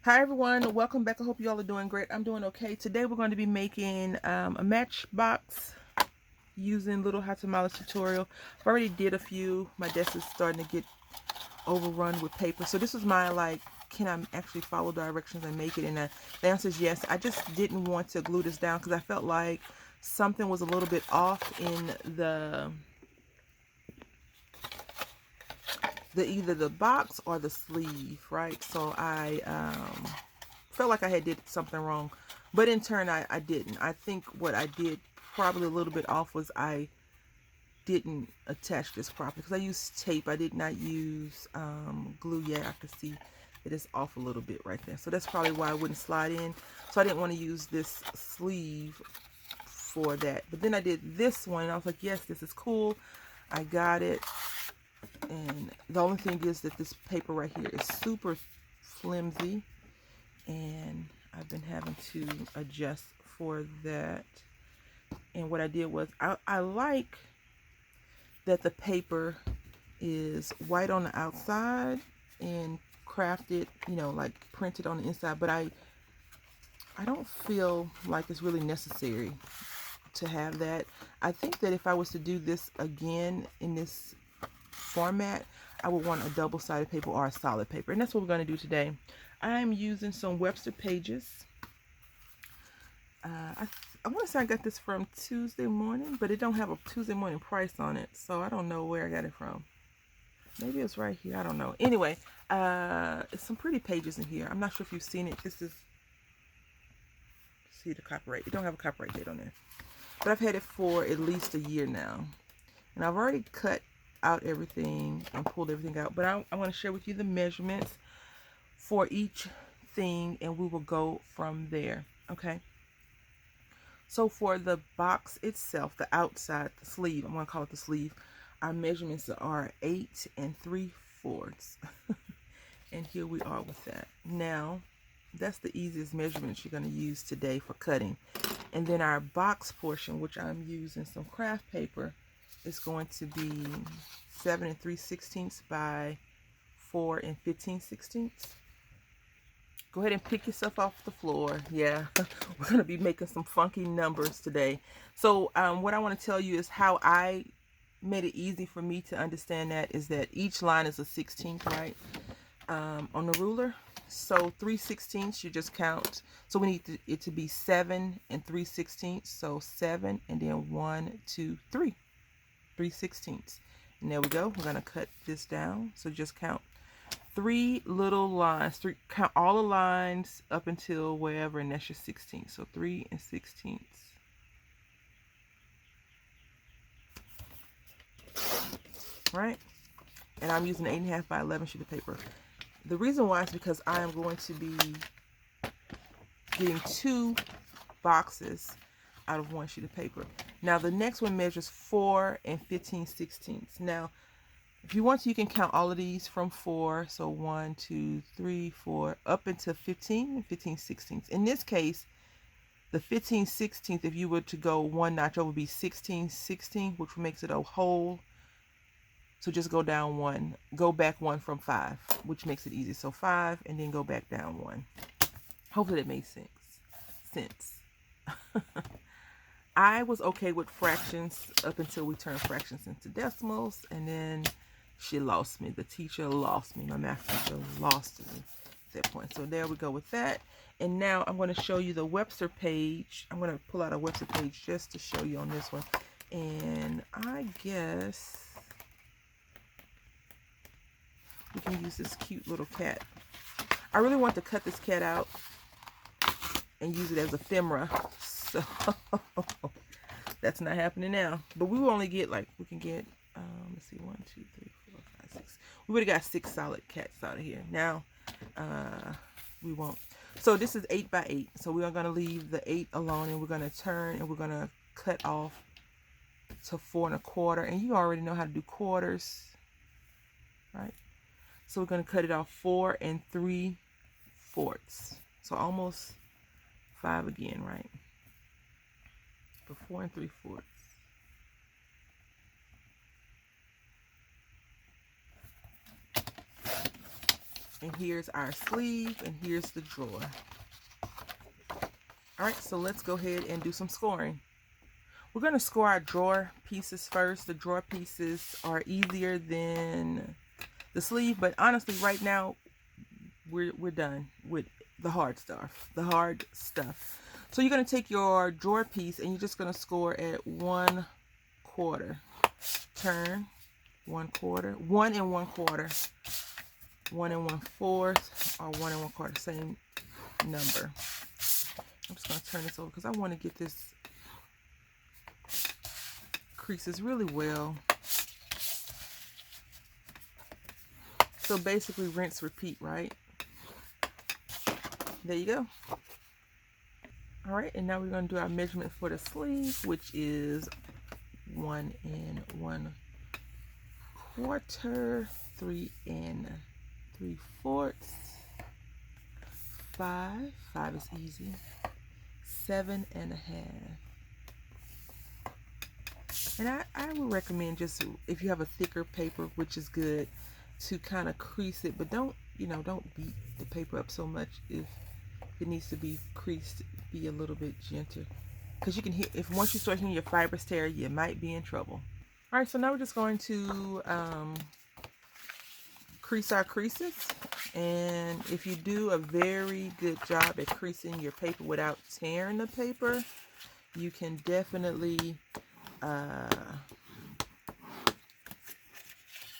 Hi everyone, welcome back. I hope you all are doing great. I'm doing okay. Today we're going to be making a matchbox using Little Hot Tamales tutorial. I've already did a few. My desk is starting to get overrun with paper. So this is my can I actually follow directions and make it? And the answer is yes. I just didn't want to glue this down because I felt like something was a little bit off in the either the box or the sleeve, right? So I felt like I had did something wrong, but in turn I didn't. I think what I did probably a little bit off was I didn't attach this properly because I used tape. I did not use glue yet. I could see it is off a little bit right there, so that's probably why I wouldn't slide in. So I didn't want to use this sleeve for that, but then I did this one and I was like, yes, this is cool. I got it. And the only thing is that this paper right here is super flimsy, and I've been having to adjust for that. And what I did was I like that the paper is white on the outside and crafted, like printed on the inside, but I don't feel like it's really necessary to have that. I think that if I was to do this again in this format, I would want a double-sided paper or a solid paper, and that's what we're going to do today. I'm using some Webster pages. I want to say I got this from Tuesday morning, but it don't have a Tuesday morning price on it, so I don't know where I got it from. Maybe it's right here. I don't know. Anyway, it's some pretty pages in here. I'm not sure if you've seen it. This is, see the copyright. It don't have a copyright date on there, but I've had it for at least a year now, and I've already cut out everything and pulled everything out. But I want to share with you the measurements for each thing, and we will go from there. Okay. So for the box itself, the outside, the sleeve, I'm going to call it the sleeve, our measurements are 8 3/4. And here we are with that. Now, that's the easiest measurements you're going to use today for cutting. And then our box portion, which I'm using some craft paper, is going to be 7 3/16 by 4 15/16. Go ahead and pick yourself off the floor. Yeah, we're going to be making some funky numbers today. So what I want to tell you is how I made it easy for me to understand that is that each line is a 16th, right, on the ruler. So 3/16 you just count. So we need it to be 7 3/16. So 7 and then 1, 2, 3. 3/16. And there we go. We're going to cut this down. So just count 3 little lines. Count all the lines up until wherever, and that's your 16th. So 3 16. Right? And I'm using an 8.5 by 11 sheet of paper. The reason why is because I am going to be getting 2 boxes out of 1 sheet of paper. Now the next one measures 4 15/16. Now if you want to, you can count all of these from 4. So 1, 2, 3, 4, up into 15 15/16. In this case, the 15/16, if you were to go one notch over, would be 16/16, which makes it a whole. So just go down 1, go back 1 from 5, which makes it easy. So 5 and then go back down 1. Hopefully that makes sense. I was okay with fractions up until we turned fractions into decimals, and then she lost me. The teacher lost me. My math teacher lost me at that point. So there we go with that. And now I'm going to show you the Webster page. I'm going to pull out a Webster page just to show you on this one. And I guess we can use this cute little cat. I really want to cut this cat out and use it as ephemera. So that's not happening now. But we will only get we can get, let's see, 1, 2, 3, 4, 5, 6. We would have got 6 solid cats out of here. Now, we won't. So this is 8 by 8. So we are going to leave the 8 alone, and we're going to turn and we're going to cut off to 4 1/4. And you already know how to do quarters, right? So we're going to cut it off 4 3/4. So almost 5 again, right? For 4 3/4. And here's our sleeve, and here's the drawer. All right, so let's go ahead and do some scoring. We're going to score our drawer pieces first. The drawer pieces are easier than the sleeve, but honestly, right now, we're done with the hard stuff. So you're going to take your drawer piece, and you're just going to score at 1/4. Turn 1/4, 1 1/4, 1 1/4, or 1 1/4, same number. I'm just going to turn this over because I want to get this creases really well. So basically rinse, repeat, right? There you go. All right, and now we're going to do our measurement for the sleeve, which is 1 1/4, 3 3/4, 5 is easy, 7 1/2. And I would recommend, just if you have a thicker paper, which is good, to kind of crease it, but don't beat the paper up so much. If it needs to be creased, be a little bit gentler, because you can hear, if once you start hearing your fibers tear, you might be in trouble. All right, so now we're just going to crease our creases. And if you do a very good job at creasing your paper without tearing the paper, you can definitely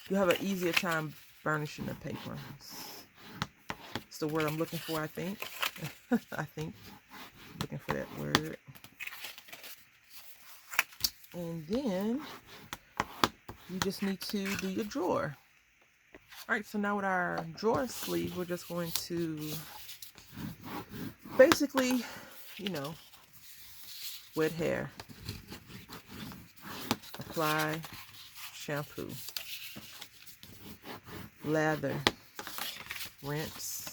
you'll have an easier time burnishing the paper. It's the word I'm looking for, I think. Looking for that word. And then you just need to do your drawer. All right, so now with our drawer sleeve, we're just going to basically, wet hair, apply shampoo, lather, rinse,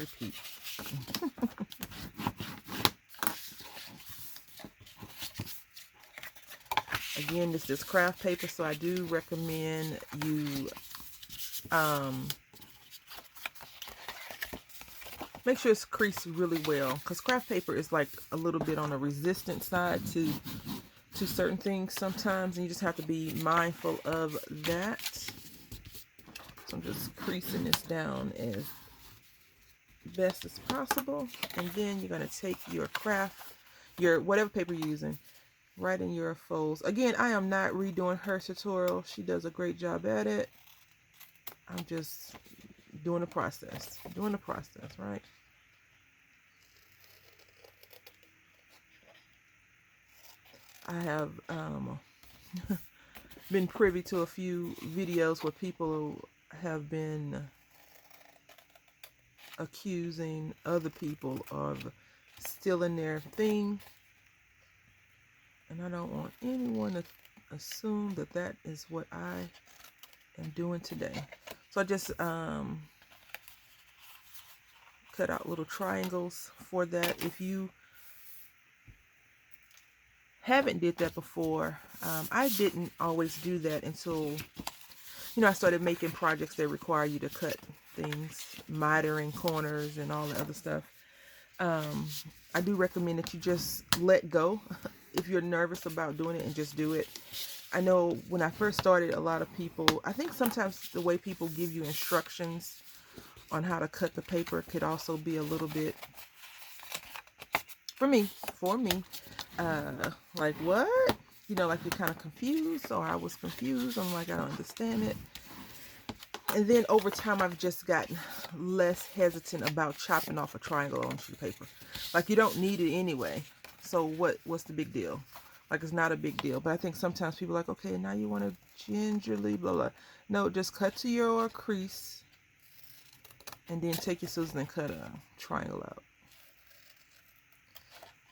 repeat. Again, this is craft paper, so I do recommend you make sure it's creased really well, because craft paper is like a little bit on the resistant side to certain things sometimes, and you just have to be mindful of that. So I'm just creasing this down as best as possible, and then you're going to take your whatever paper you're using, right in your folds. Again, I am not redoing her tutorial. She does a great job at it. I'm just doing the process, right? I have been privy to a few videos where people have been accusing other people of stealing their thing, and I don't want anyone to assume that that is what I am doing today. So I just cut out little triangles for that. If you haven't did that before, I didn't always do that until I started making projects that require you to cut things, mitering corners and all the other stuff. I do recommend that you just let go if you're nervous about doing it, and just do it. I know when I first started, a lot of people, I think sometimes the way people give you instructions on how to cut the paper could also be a little bit, for me, like, what? Like you're kind of confused, or I was confused. I'm like, I don't understand it. And then over time, I've just gotten less hesitant about chopping off a triangle on a sheet of paper. Like, you don't need it anyway. So what's the big deal? Like, it's not a big deal. But I think sometimes people are like, okay, now you want to gingerly, blah, blah. No, just cut to your crease. And then take your scissors and cut a triangle out.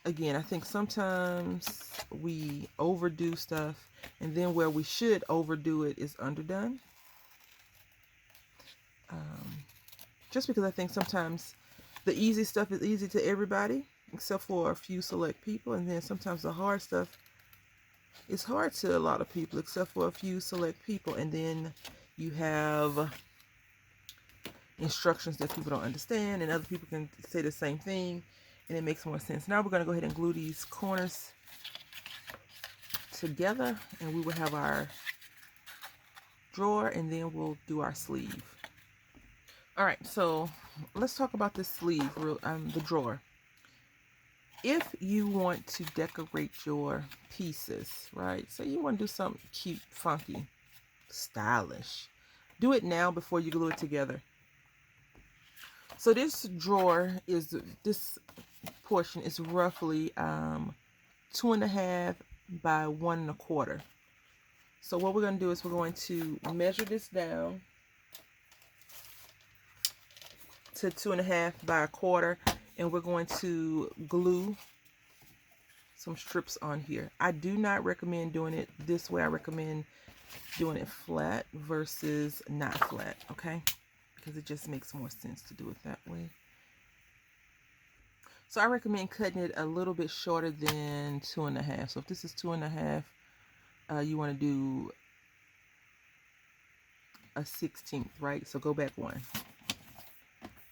Again, I think sometimes we overdo stuff. And then where we should overdo it is underdone. Just because I think sometimes the easy stuff is easy to everybody, except for a few select people. And then sometimes the hard stuff is hard to a lot of people, except for a few select people. And then You have instructions that people don't understand, and other people can say the same thing, and it makes more sense. Now we're going to go ahead and glue these corners together, and we will have our drawer, and then we'll do our sleeve. All right, so let's talk about this sleeve, the drawer. If you want to decorate your pieces, right? So you want to do something cute, funky, stylish. Do it now before you glue it together. So this drawer is, this portion is roughly 2.5 by 1 1/4. So what we're going to do is we're going to measure this down to 2.5 by 1/4, and we're going to glue some strips on here. I do not recommend doing it this way. I recommend doing it flat versus not flat, okay? Because it just makes more sense to do it that way. So I recommend cutting it a little bit shorter than 2.5. So if this is 2.5, you want to do a 1/16, right? So go back 1.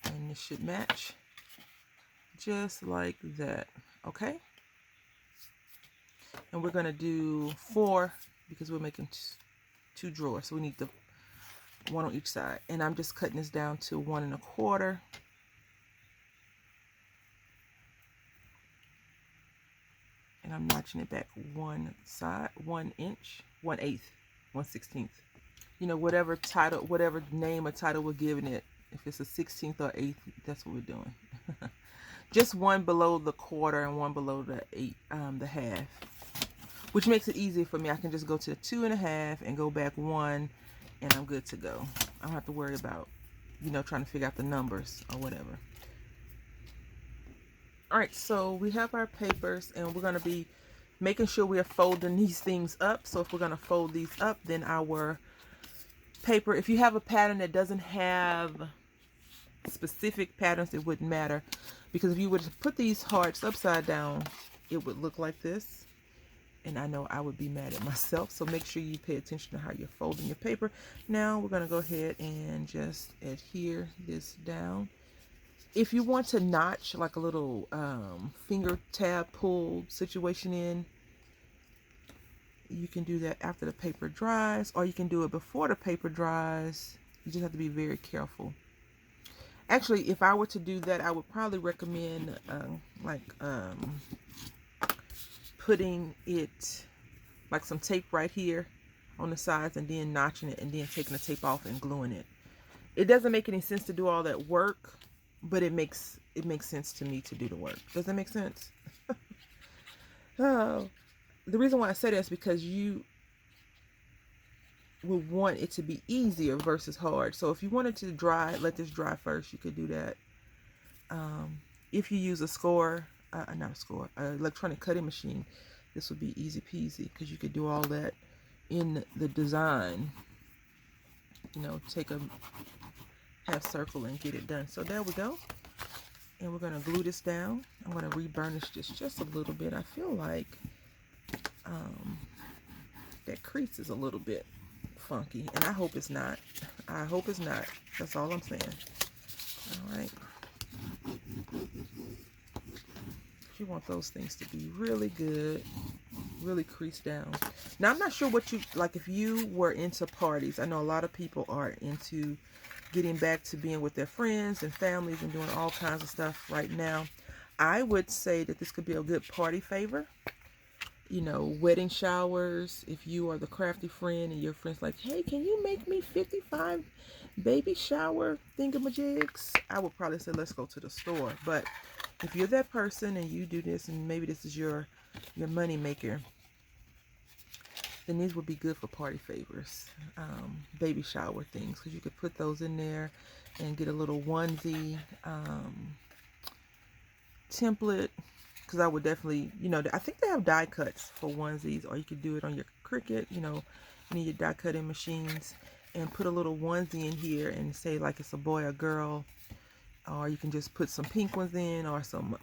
And this should match just like that, okay? And we're going to do 4 because we're making 2 drawers. So we need the 1 on each side. And I'm just cutting this down to 1 1/4. And I'm notching it back 1 side, 1 inch, 1/8, 1/16. You know, whatever title, whatever name or title we're giving it, if it's a 16th or 8th, that's what we're doing. Just 1 below the 1/4 and 1 below the 1/2, which makes it easier for me. I can just go to the 2.5 and go back 1, and I'm good to go. I don't have to worry about, you know, trying to figure out the numbers or whatever. All right, so we have our papers, and we're going to be making sure we are folding these things up. So if we're going to fold these up, then our paper, if you have a pattern that doesn't have specific patterns, it wouldn't matter, because if you were to put these hearts upside down, it would look like this, and I know I would be mad at myself. So make sure you pay attention to how you're folding your paper. Now we're going to go ahead and just adhere this down. If you want to notch like a little finger tab pull situation in, you can do that after the paper dries, or you can do it before the paper dries. You just have to be very careful. Actually, if I were to do that, I would probably recommend putting it like some tape right here on the sides, and then notching it, and then taking the tape off and gluing it. It doesn't make any sense to do all that work, but it makes sense to me to do the work. Does that make sense? Oh, the reason why I say that is because you would want it to be easier versus hard. So if you wanted to dry, let this dry first, you could do that. If you use an electronic cutting machine, this would be easy peasy, because you could do all that in the design. You know, take a half circle and get it done. So there we go. And we're going to glue this down. I'm going to re-burnish this just a little bit. I feel like that crease is a little bit funky, and I hope it's not. I hope it's not. That's all I'm saying. All right. You want those things to be really good, really creased down. Now, I'm not sure what you like. If you were into parties, I know a lot of people are into getting back to being with their friends and families and doing all kinds of stuff right now. I would say that this could be a good party favor. You know, wedding showers. If you are the crafty friend and your friend's like, hey, can you make me 55 baby shower thingamajigs? I would probably say, let's go to the store. But if you're that person and you do this, and maybe this is your money maker, then these would be good for party favors, baby shower things, because you could put those in there and get a little onesie template. Because I would definitely, you know, I think they have die cuts for onesies, or you could do it on your Cricut, you know, any of your die cutting machines, and put a little onesie in here and say like it's a boy or girl. Or you can just put some pink ones in, or some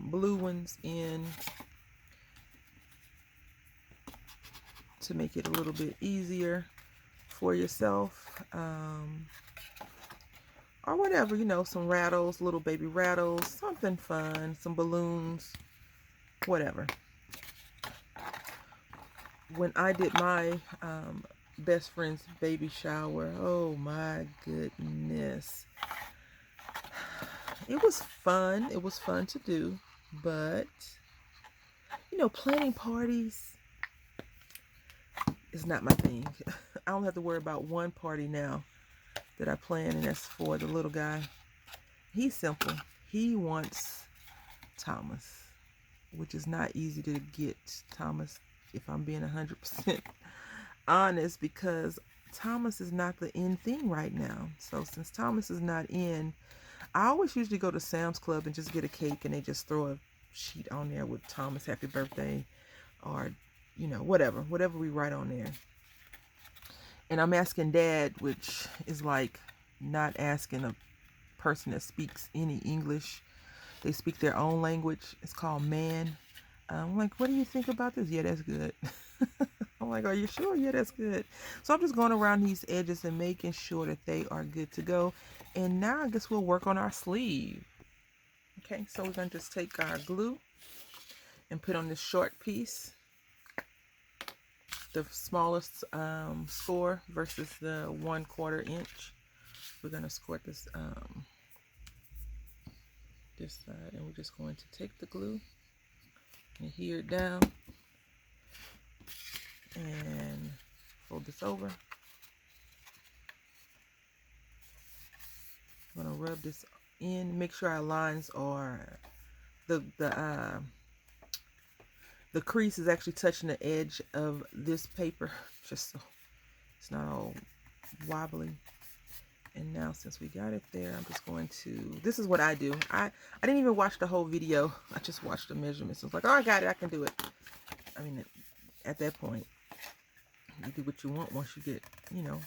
blue ones in, to make it a little bit easier for yourself, or whatever, you know, some rattles, little baby rattles, something fun, some balloons, whatever. When I did my best friend's baby shower, oh my goodness, it was fun. It was fun to do, but you know, planning parties is not my thing. I only have to worry about one party now that I plan, and that's for the little guy. He's simple. He wants Thomas, which is not easy to get Thomas, if I'm being 100% honest, because Thomas is not the in thing right now. So since Thomas is not in, I always usually go to Sam's Club and just get a cake, and they just throw a sheet on there with Thomas happy birthday, or you know, whatever we write on there. And I'm asking Dad, which is like not asking a person that speaks any English. They speak their own language. It's called man. I'm like, what do you think about this? Yeah, that's good. I'm like, are you sure? Yeah, that's good. So I'm just going around these edges and making sure that they are good to go. And now I guess we'll work on our sleeve. Okay, so we're going to just take our glue and put on this short piece, the smallest score versus the 1/4 inch. We're going to squirt this this side, and we're just going to take the glue and adhere it down and fold this over. I'm going to rub this in, make sure our lines are the crease is actually touching the edge of this paper, just so it's not all wobbly. And now since we got it there, I'm just going to, this is what I do. I didn't even watch the whole video. I just watched the measurements. I was like, oh, I got it. I can do it. I mean, at that point, you do what you want once you get, you know.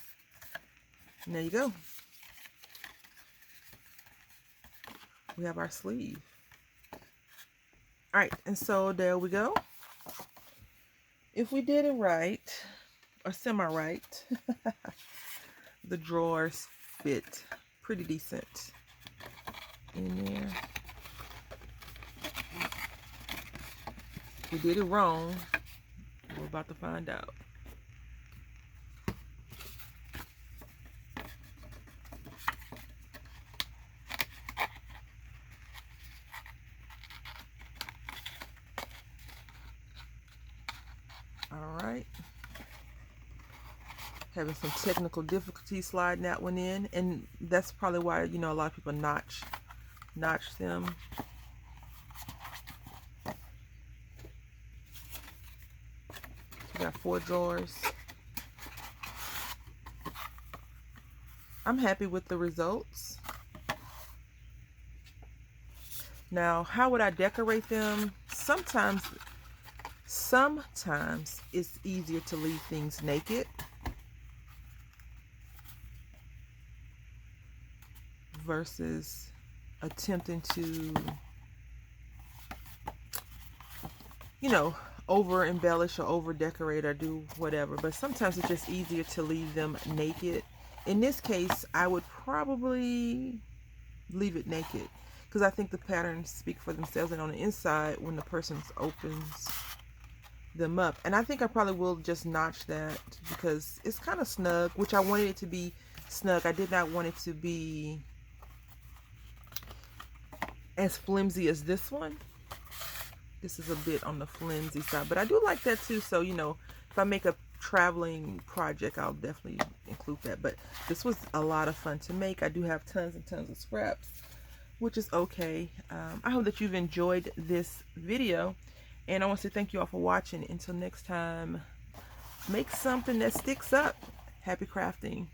And there you go. We have our sleeve. All right, and so there we go. If we did it right, or semi-right, the drawers fit pretty decent in there. If we did it wrong, we're about to find out. All right. Having some technical difficulties sliding that one in, and that's probably why, you know, a lot of people notch them. We got 4 drawers. I'm happy with the results. Now, how would I decorate them? Sometimes it's easier to leave things naked versus attempting to, you know, over embellish or over decorate or do whatever. But sometimes it's just easier to leave them naked. In this case, I would probably leave it naked because I think the patterns speak for themselves, and on the inside when the person opens them up, and I think I probably will just notch that because it's kind of snug, which I wanted it to be snug. I did not want it to be as flimsy as this one. This is a bit on the flimsy side, but I do like that too. So, you know, if I make a traveling project, I'll definitely include that. But this was a lot of fun to make. I do have tons and tons of scraps, which is okay. I hope that you've enjoyed this video, and I want to thank you all for watching. Until next time, make something that sticks up. Happy crafting.